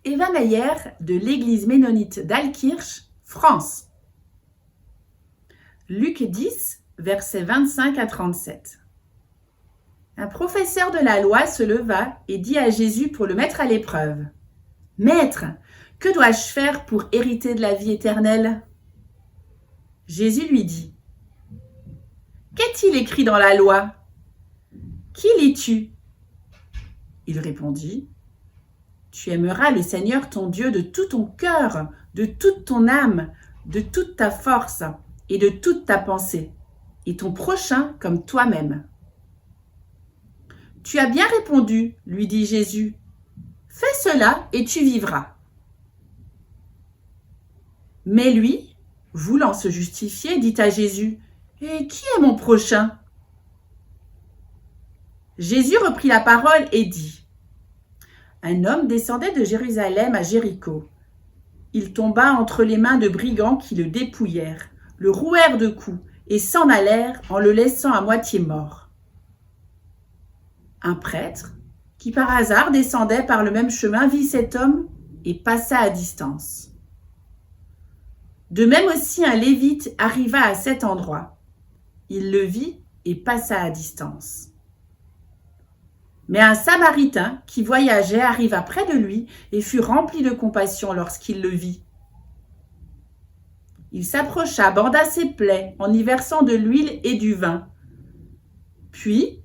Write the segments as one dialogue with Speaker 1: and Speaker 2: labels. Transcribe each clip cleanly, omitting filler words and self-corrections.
Speaker 1: Eva Meyer de l'église ménonite d'Alkirch, France. Luc 10, versets 25 à 37. Un professeur de la loi se leva et dit à Jésus pour le mettre à l'épreuve. « Maître, que dois-je faire pour hériter de la vie éternelle ?» Jésus lui dit. « Qu'est-il écrit dans la loi ? Qui lis-tu » Il répondit. « Tu aimeras le Seigneur ton Dieu de tout ton cœur, de toute ton âme, de toute ta force et de toute ta pensée, et ton prochain comme toi-même. » « Tu as bien répondu, lui dit Jésus. Fais cela et tu vivras. » Mais lui, voulant se justifier, dit à Jésus, « Et qui est mon prochain ?» Jésus reprit la parole et dit, « Un homme descendait de Jérusalem à Jéricho. Il tomba entre les mains de brigands qui le dépouillèrent, le rouèrent de coups et s'en allèrent en le laissant à moitié mort. Un prêtre, qui par hasard descendait par le même chemin, vit cet homme et passa à distance. De même aussi un lévite arriva à cet endroit. Il le vit et passa à distance. Mais un samaritain qui voyageait arriva près de lui et fut rempli de compassion lorsqu'il le vit. Il s'approcha, banda ses plaies en y versant de l'huile et du vin. Puis,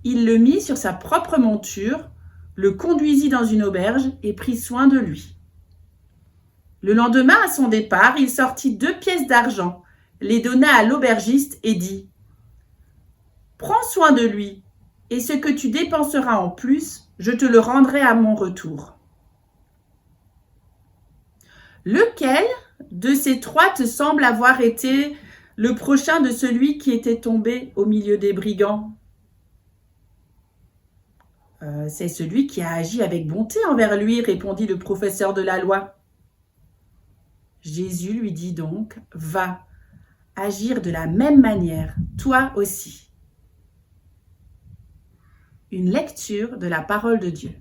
Speaker 1: il le mit sur sa propre monture, le conduisit dans une auberge et prit soin de lui. Le lendemain, à son départ, il sortit 2 pièces d'argent, les donna à l'aubergiste et dit « Prends soin de lui, et ce que tu dépenseras en plus, je te le rendrai à mon retour. » Lequel de ces 3 te semble avoir été le prochain de celui qui était tombé au milieu des brigands ? C'est celui qui a agi avec bonté envers lui, répondit le professeur de la loi. Jésus lui dit donc, va, agir de la même manière, toi aussi. Une lecture de la parole de Dieu.